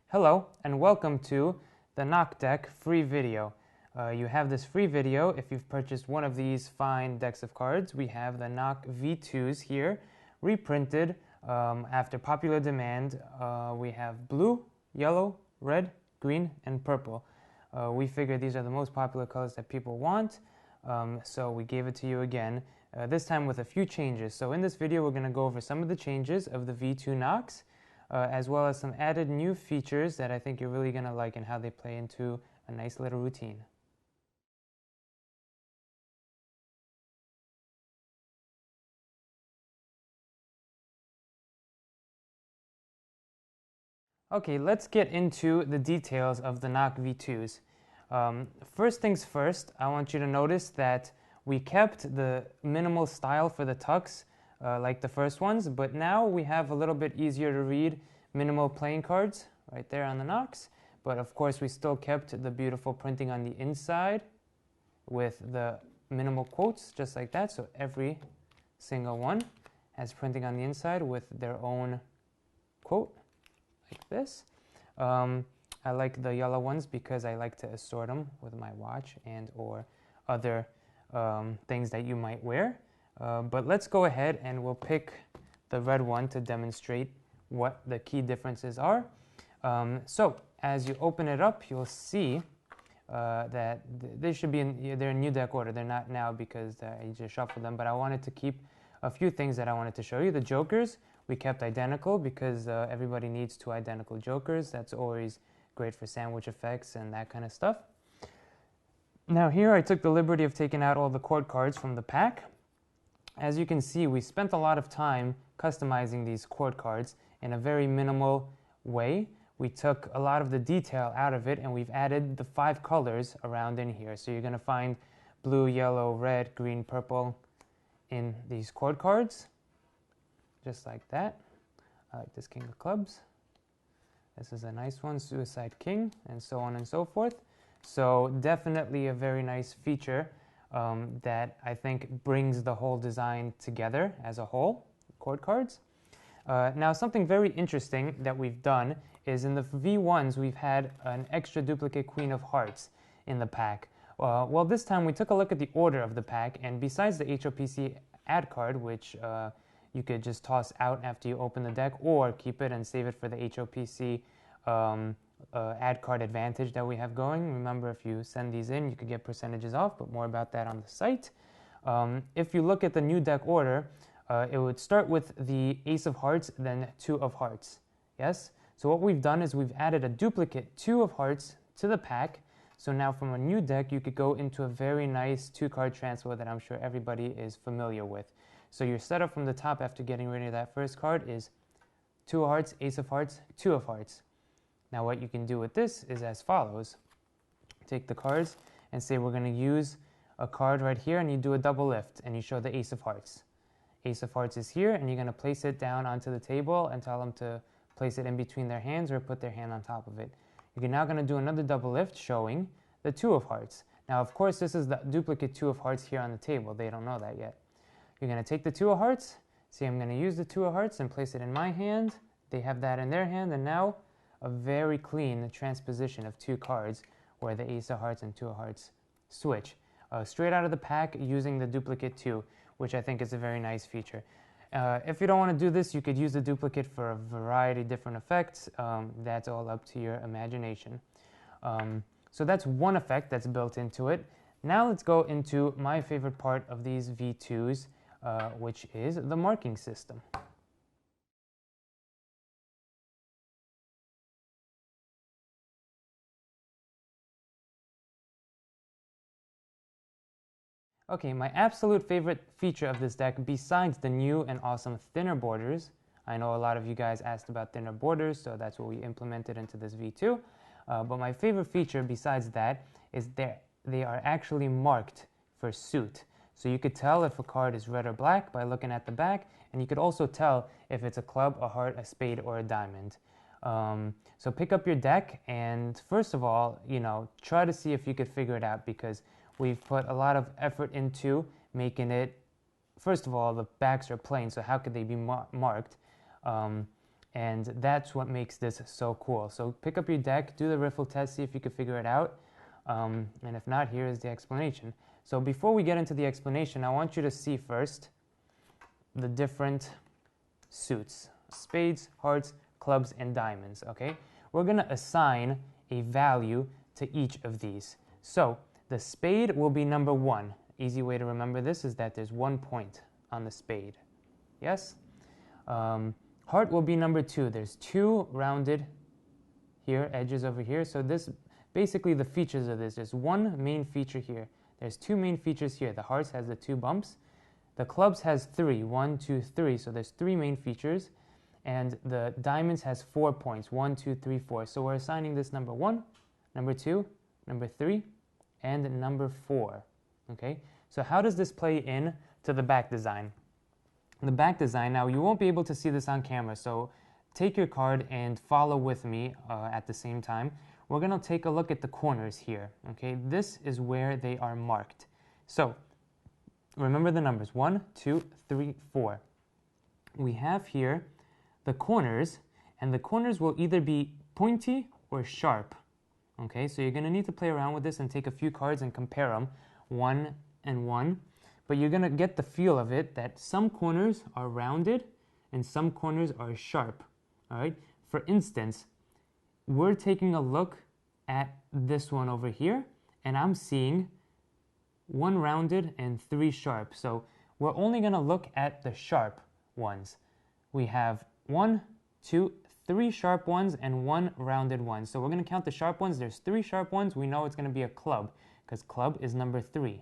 Hello and welcome to the Knock deck free video. You have this free video if you've purchased one of these fine decks of cards. We have the Knock V2s here, reprinted after popular demand. We have blue, yellow, red, green, and purple. We figured these are the most popular colors that people want, so we gave it to you again, this time with a few changes. So in this video we're going to go over some of the changes of the V2 Knocks, as well as some added new features that I think you're really going to like and how they play into a nice little routine. Okay, let's get into the details of the Knock V2s. First things first, I want you to notice that we kept the minimal style for the tucks like the first ones, but now we have a little bit easier to read minimal playing cards right there on the Knocks. But of course we still kept the beautiful printing on the inside with the minimal quotes just like that. So every single one has printing on the inside with their own quote like this. I like the yellow ones because I like to assort them with my watch and or other things that you might wear. But let's go ahead and we'll pick the red one to demonstrate what the key differences are. So as you open it up, you'll see that they should be they're in new deck order. They're not now because I just shuffled them, but I wanted to keep a few things that I wanted to show you. The jokers we kept identical because everybody needs two identical jokers. That's always great for sandwich effects and that kind of stuff. Now here I took the liberty of taking out all the court cards from the pack. As you can see, we spent a lot of time customizing these court cards in a very minimal way. We took a lot of the detail out of it and we've added the 5 colors around in here. So you're going to find blue, yellow, red, green, purple in these court cards, just like that. I like this King of Clubs. This is a nice one, Suicide King, and so on and so forth. So definitely a very nice feature that I think brings the whole design together as a whole, court cards. Now something very interesting that we've done is in the V1s we've had an extra duplicate Queen of Hearts in the pack. Well, this time we took a look at the order of the pack, and besides the HOPC ad card, which you could just toss out after you open the deck or keep it and save it for the HOPC ad card advantage that we have going. Remember, if you send these in, you could get percentages off, but more about that on the site. If you look at the new deck order, it would start with the Ace of Hearts, then 2 of Hearts. Yes? So what we've done is we've added a duplicate 2 of Hearts to the pack. So now from a new deck, you could go into a very nice 2-card transfer that I'm sure everybody is familiar with. So your setup from the top after getting rid of that first card is 2 of Hearts, Ace of Hearts, 2 of Hearts. Now what you can do with this is as follows. Take the cards and say we're going to use a card right here, and you do a double lift and you show the Ace of Hearts. Ace of Hearts is here, and you're going to place it down onto the table and tell them to place it in between their hands or put their hand on top of it. You're now going to do another double lift showing the 2 of Hearts. Now of course this is the duplicate 2 of Hearts here on the table. They don't know that yet. You're going to take the 2 of Hearts, see I'm going to use the 2 of Hearts and place it in my hand. They have that in their hand, and now a very clean transposition of 2 cards where the Ace of Hearts and 2 of Hearts switch. Straight out of the pack using the duplicate 2, which I think is a very nice feature. If you don't want to do this, you could use the duplicate for a variety of different effects. That's all up to your imagination. So that's one effect that's built into it. Now let's go into my favorite part of these V2s, which is the marking system. Okay, my absolute favorite feature of this deck, besides the new and awesome thinner borders, I know a lot of you guys asked about thinner borders, so that's what we implemented into this V2. But my favorite feature besides that is they are actually marked for suit. So you could tell if a card is red or black by looking at the back, and you could also tell if it's a club, a heart, a spade, or a diamond. So pick up your deck and first of all, try to see if you could figure it out, because we've put a lot of effort into making it, first of all, the backs are plain, so how could they be marked? And that's what makes this so cool. So pick up your deck, do the riffle test, see if you can figure it out. And if not, here is the explanation. So before we get into the explanation, I want you to see first the different suits: spades, hearts, clubs, and diamonds, okay? We're gonna assign a value to each of these. So the spade will be number 1. Easy way to remember this is that there's 1 point on the spade. Yes? Heart will be number 2. There's 2 rounded here, edges over here. So this, basically the features of this, there's 1 main feature here. There's 2 main features here. The hearts has the 2 bumps. The clubs has 3, 1, 2, 3. So there's 3 main features. And the diamonds has 4 points, 1, 2, 3, 4. So we're assigning this number 1, number 2, number 3, and number 4. Okay? So how does this play in to the back design? The back design, now you won't be able to see this on camera, so take your card and follow with me at the same time. We're going to take a look at the corners here. Okay, this is where they are marked. So remember the numbers: 1, 2, 3, 4. We have here the corners, and the corners will either be pointy or sharp. Okay, so you're going to need to play around with this and take a few cards and compare them, 1 and 1. But you're going to get the feel of it that some corners are rounded and some corners are sharp. All right. For instance, we're taking a look at this one over here, and I'm seeing 1 rounded and 3 sharp. So we're only going to look at the sharp ones. We have 1, 2, 3 sharp ones and 1 rounded one. So we're going to count the sharp ones. There's 3 sharp ones. We know it's going to be a club because club is number 3.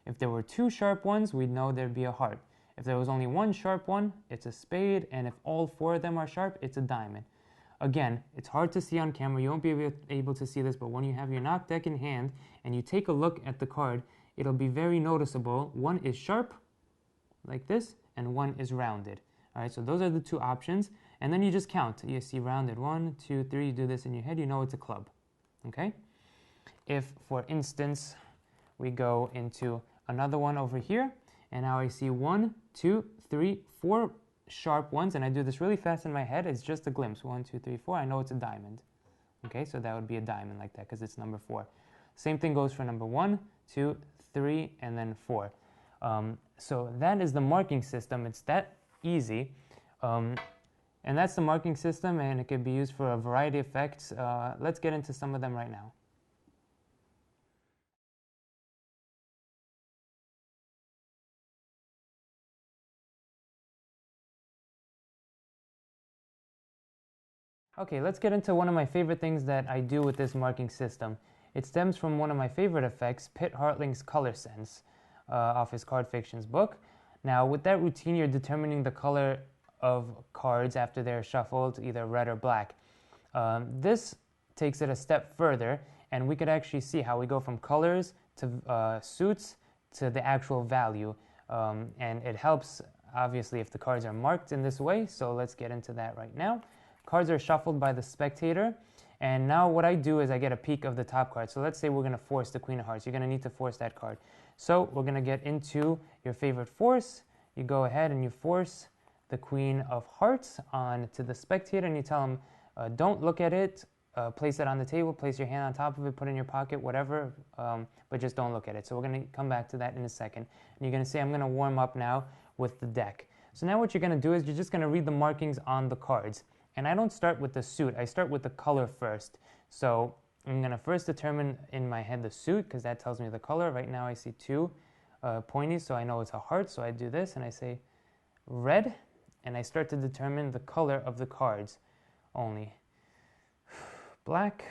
If there were 2 sharp ones, we'd know there'd be a heart. If there was only 1 sharp one, it's a spade, and if all 4 of them are sharp, it's a diamond. Again, it's hard to see on camera. You won't be able to see this, but when you have your knock deck in hand and you take a look at the card, it'll be very noticeable. 1 is sharp, like this, and 1 is rounded. All right, so those are the 2 options, and then you just count. You see rounded 1, 2, 3, you do this in your head, you know it's a club, okay? If, for instance, we go into another one over here, and now I see 1, 2, 3, 4 sharp ones, and I do this really fast in my head. It's just a glimpse. 1, 2, 3, 4. I know it's a diamond. Okay, so that would be a diamond like that because it's number 4. Same thing goes for number 1, 2, 3, and then 4. So that is the marking system. It's that easy. And that's the marking system, and it can be used for a variety of effects. Let's get into some of them right now. Okay, let's get into one of my favorite things that I do with this marking system. It stems from one of my favorite effects, Pitt Hartling's Color Sense, off his Card Fictions book. Now, with that routine, you're determining the color of cards after they're shuffled, either red or black. This takes it a step further, and we could actually see how we go from colors to suits to the actual value. And it helps, obviously, if the cards are marked in this way, so let's get into that right now. Cards are shuffled by the spectator, and now what I do is I get a peek of the top card. So let's say we're going to force the Queen of Hearts. You're going to need to force that card. So we're going to get into your favorite force. You go ahead and you force the Queen of Hearts on to the spectator, and you tell him, don't look at it, place it on the table, place your hand on top of it, put it in your pocket, whatever, but just don't look at it. So we're going to come back to that in a second. And you're going to say, I'm going to warm up now with the deck. So now what you're going to do is you're just going to read the markings on the cards. And I don't start with the suit. I start with the color first. So I'm going to first determine in my head the suit because that tells me the color. Right now I see 2 pointies, so I know it's a heart. So I do this and I say red, and I start to determine the color of the cards only. Black.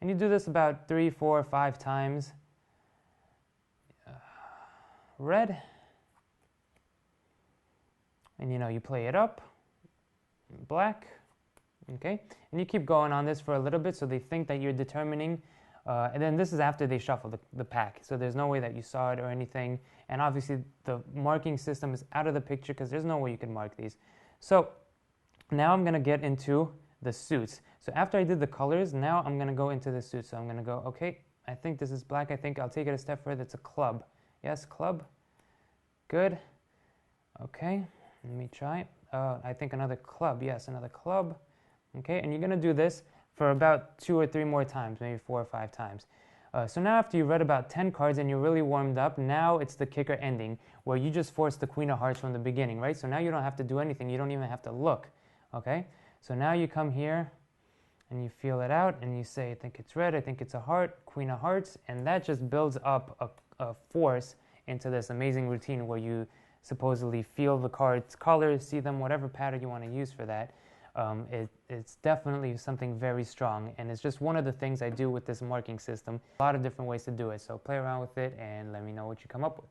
And you do this about 3, 4, 5 times. Red. And you play it up. Black, okay, and you keep going on this for a little bit so they think that you're determining, and then this is after they shuffle the pack, so there's no way that you saw it or anything, and obviously the marking system is out of the picture because there's no way you can mark these. So now I'm going to get into the suits. So after I did the colors, now I'm going to go into the suits. So I'm going to go, okay, I think this is black. I think I'll take it a step further. It's a club. Yes, club. Good. Okay, let me try. I think another club. Yes, another club. Okay, and you're going to do this for about 2 or 3 more times, maybe 4 or 5 times. So now after you read about 10 cards and you're really warmed up, now it's the kicker ending where you just force the Queen of Hearts from the beginning, right? So now you don't have to do anything. You don't even have to look, okay? So now you come here and you feel it out and you say, I think it's red, I think it's a heart, Queen of Hearts, and that just builds up a force into this amazing routine where you supposedly feel the cards' colors, see them, whatever pattern you want to use for that. It's definitely something very strong, and it's just one of the things I do with this marking system. A lot of different ways to do it, so play around with it and let me know what you come up with.